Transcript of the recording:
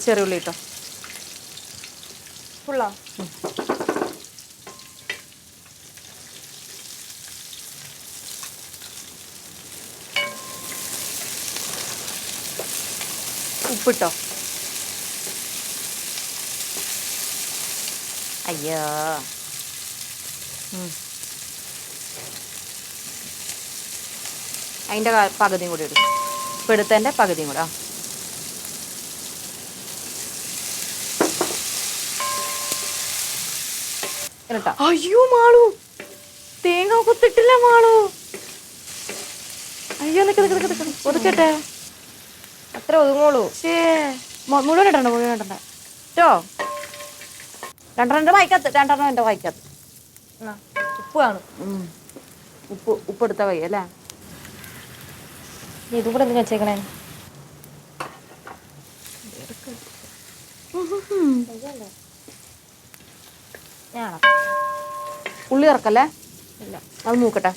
ചെറിയ ഉള്ളി ഇട്ടോ. ഫുള്ളോ? ഉപ്പിട്ടോ. അയ്യോ, അതിൻ്റെ പകുതിയും കൂടി ഇടും. ഇപ്പം എടുത്തതിൻ്റെ പകുതിയും കൂടെ. എന്നിട്ടാ. അയ്യോ മാളു, തേങ്ങ കുത്തിട്ടില്ല മാളു. അയ്യോ ഒതുക്കട്ടെ. അത്ര ഒതുങ്ങോളൂ. മുഴുവൻ ഇടണ്ട, മുഴുവൻ ഇടണ്ട കേട്ടോ. രണ്ടെണ്ണം വായിക്കാത്ത, രണ്ടെണ്ണം എൻ്റെ വായിക്കാത്ത. ഉപ്പ് കാണും. ഉപ്പ് എടുത്താൽ വയ്യ അല്ലേ? ഇതും കൂടെ എന്തിനാ വെച്ചേക്കണേ? ഉള്ളി ഇറക്കല്ലേ? ഇല്ല, അത് മൂക്കട്ടെ.